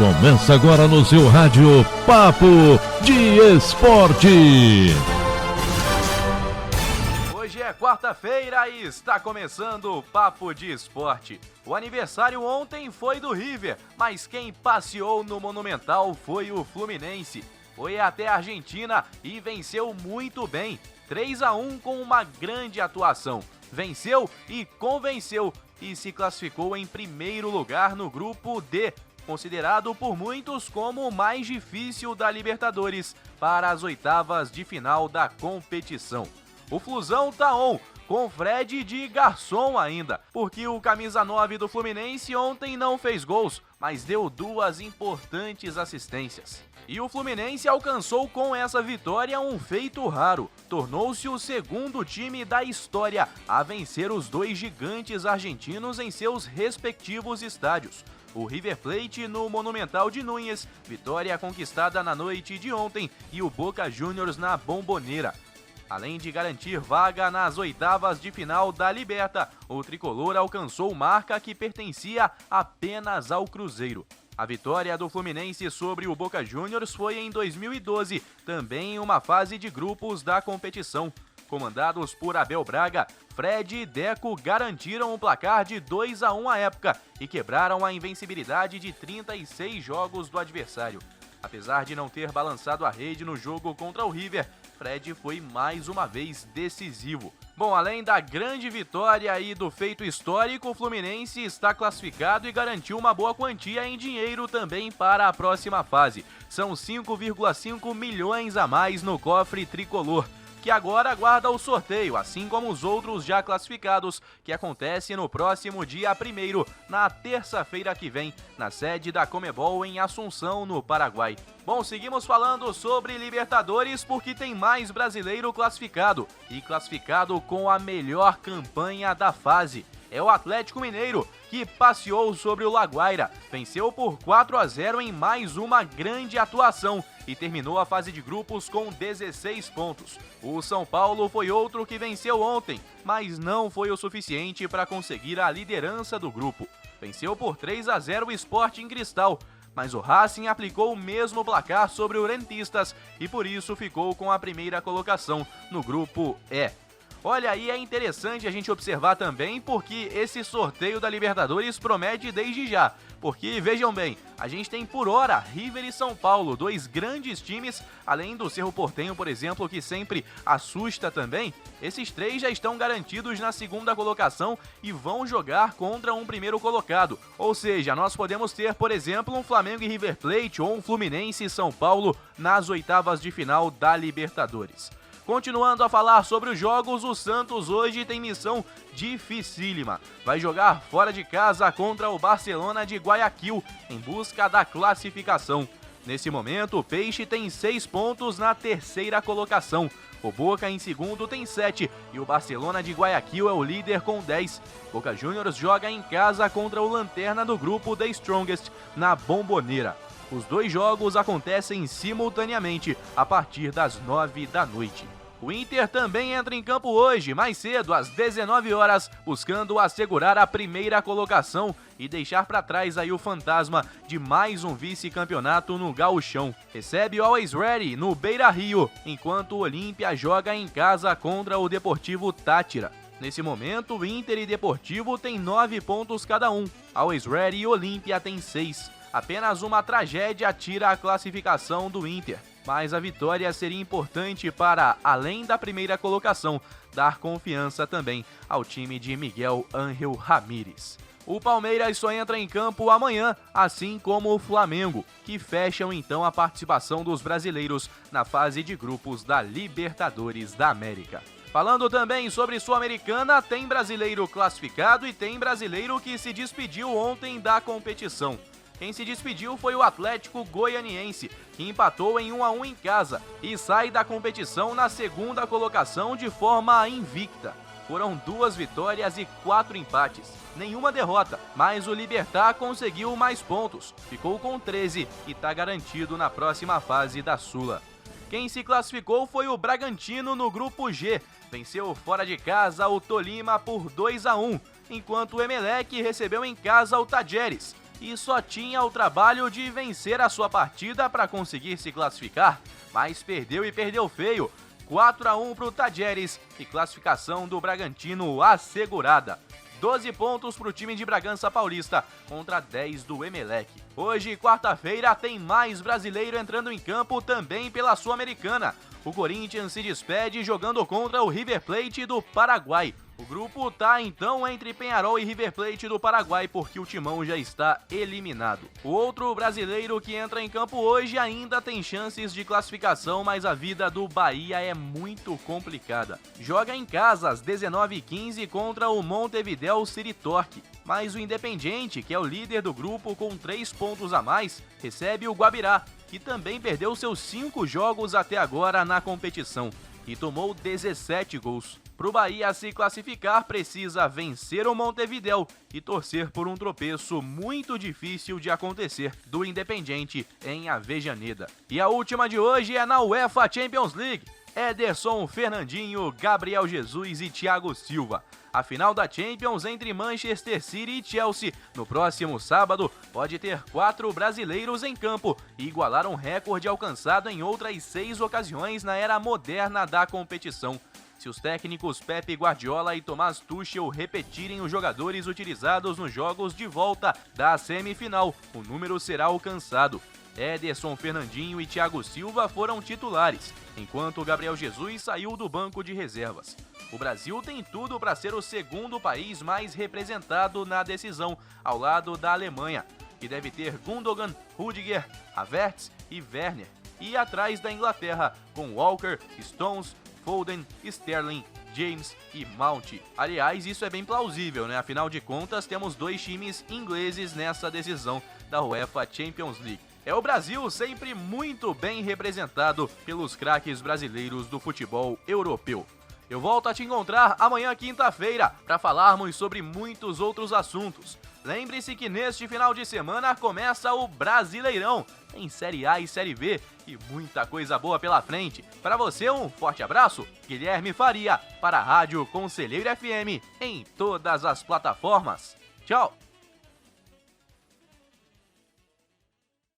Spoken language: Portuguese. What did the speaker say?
Começa agora no seu rádio Papo de Esporte. Hoje é quarta-feira e está começando o Papo de Esporte. O aniversário ontem foi do River, mas quem passeou no Monumental foi o Fluminense. Foi até a Argentina e venceu muito bem, 3-1 com uma grande atuação. Venceu e convenceu e se classificou em primeiro lugar no grupo D, considerado por muitos como o mais difícil da Libertadores, para as oitavas de final da competição. O Flusão tá on, com Fred de garçom ainda, porque o camisa 9 do Fluminense ontem não fez gols, mas deu duas importantes assistências. E o Fluminense alcançou com essa vitória um feito raro. Tornou-se o segundo time da história a vencer os dois gigantes argentinos em seus respectivos estádios. O River Plate no Monumental de Núñez, vitória conquistada na noite de ontem, e o Boca Juniors na Bombonera. Além de garantir vaga nas oitavas de final da Liberta, o tricolor alcançou marca que pertencia apenas ao Cruzeiro. A vitória do Fluminense sobre o Boca Juniors foi em 2012, também em uma fase de grupos da competição. Comandados por Abel Braga, Fred e Deco garantiram o placar de 2-1 à época e quebraram a invencibilidade de 36 jogos do adversário. Apesar de não ter balançado a rede no jogo contra o River, Fred foi mais uma vez decisivo. Bom, além da grande vitória e do feito histórico, o Fluminense está classificado e garantiu uma boa quantia em dinheiro também para a próxima fase. São 5,5 milhões a mais no cofre tricolor, que agora aguarda o sorteio, assim como os outros já classificados, que acontece no próximo dia 1º, na terça-feira que vem, na sede da Conmebol em Assunção, no Paraguai. Bom, seguimos falando sobre Libertadores porque tem mais brasileiro classificado, e classificado com a melhor campanha da fase. É o Atlético Mineiro, que passeou sobre o Laguaira, venceu por 4-0 em mais uma grande atuação e terminou a fase de grupos com 16 pontos. O São Paulo foi outro que venceu ontem, mas não foi o suficiente para conseguir a liderança do grupo. Venceu por 3-0 o Sporting Cristal, mas o Racing aplicou o mesmo placar sobre o Rentistas e por isso ficou com a primeira colocação no grupo E. Olha, aí é interessante a gente observar também porque esse sorteio da Libertadores promete desde já. Porque, vejam bem, a gente tem por hora River e São Paulo, dois grandes times, além do Cerro Porteño, por exemplo, que sempre assusta também. Esses três já estão garantidos na segunda colocação e vão jogar contra um primeiro colocado. Ou seja, nós podemos ter, por exemplo, um Flamengo e River Plate ou um Fluminense e São Paulo nas oitavas de final da Libertadores. Continuando a falar sobre os jogos, o Santos hoje tem missão dificílima. Vai jogar fora de casa contra o Barcelona de Guayaquil, em busca da classificação. Nesse momento, o Peixe tem 6 pontos na terceira colocação. O Boca em segundo tem 7 e o Barcelona de Guayaquil é o líder com 10. Boca Juniors joga em casa contra o lanterna do grupo The Strongest, na Bombonera. Os dois jogos acontecem simultaneamente a partir das 9 da noite. O Inter também entra em campo hoje, mais cedo, às 19 horas, buscando assegurar a primeira colocação e deixar para trás aí o fantasma de mais um vice-campeonato no Gauchão. Recebe o Always Ready no Beira-Rio, enquanto o Olímpia joga em casa contra o Deportivo Táchira. Nesse momento, o Inter e Deportivo têm 9 pontos cada um. Always Ready e Olímpia têm 6. Apenas uma tragédia tira a classificação do Inter, mas a vitória seria importante para, além da primeira colocação, dar confiança também ao time de Miguel Ángel Ramírez. O Palmeiras só entra em campo amanhã, assim como o Flamengo, que fecham então a participação dos brasileiros na fase de grupos da Libertadores da América. Falando também sobre Sul-Americana, tem brasileiro classificado e tem brasileiro que se despediu ontem da competição. Quem se despediu foi o Atlético Goianiense, que empatou em 1-1 em casa e sai da competição na segunda colocação de forma invicta. Foram 2 vitórias e 4 empates, nenhuma derrota, mas o Libertad conseguiu mais pontos, ficou com 13 e está garantido na próxima fase da Sula. Quem se classificou foi o Bragantino no grupo G, venceu fora de casa o Tolima por 2-1, enquanto o Emelec recebeu em casa o Tajeres e só tinha o trabalho de vencer a sua partida para conseguir se classificar, mas perdeu e perdeu feio. 4-1 para o Tajeres e classificação do Bragantino assegurada. 12 pontos para o time de Bragança Paulista contra 10 do Emelec. Hoje, quarta-feira, tem mais brasileiro entrando em campo também pela Sul-Americana. O Corinthians se despede jogando contra o River Plate do Paraguai. O grupo tá então entre Peñarol e River Plate do Paraguai porque o Timão já está eliminado. O outro brasileiro que entra em campo hoje ainda tem chances de classificação, mas a vida do Bahia é muito complicada. Joga em casa às 19h15 contra o Montevideo City Torque. Mas o Independiente, que é o líder do grupo com 3 pontos a mais, recebe o Guabirá, que também perdeu seus 5 jogos até agora na competição e tomou 17 gols. Para o Bahia se classificar, precisa vencer o Montevideo e torcer por um tropeço muito difícil de acontecer do Independiente em Avejaneda. E a última de hoje é na UEFA Champions League. Ederson, Fernandinho, Gabriel Jesus e Thiago Silva. A final da Champions entre Manchester City e Chelsea no próximo sábado pode ter 4 brasileiros em campo e igualar um recorde alcançado em outras 6 ocasiões na era moderna da competição. Se os técnicos Pepe Guardiola e Thomas Tuchel repetirem os jogadores utilizados nos jogos de volta da semifinal, o número será alcançado. Ederson, Fernandinho e Thiago Silva foram titulares, enquanto Gabriel Jesus saiu do banco de reservas. O Brasil tem tudo para ser o segundo país mais representado na decisão, ao lado da Alemanha, que deve ter Gundogan, Rudiger, Havertz e Werner, e atrás da Inglaterra, com Walker, Stones, Foden, Sterling, James e Mount. Aliás, isso é bem plausível, né? Afinal de contas, temos 2 times ingleses nessa decisão da UEFA Champions League. É o Brasil sempre muito bem representado pelos craques brasileiros do futebol europeu. Eu volto a te encontrar amanhã, quinta-feira, para falarmos sobre muitos outros assuntos. Lembre-se que neste final de semana começa o Brasileirão, em Série A e Série B, e muita coisa boa pela frente. Para você, um forte abraço. Guilherme Faria, para a Rádio Conselheiro FM, em todas as plataformas. Tchau!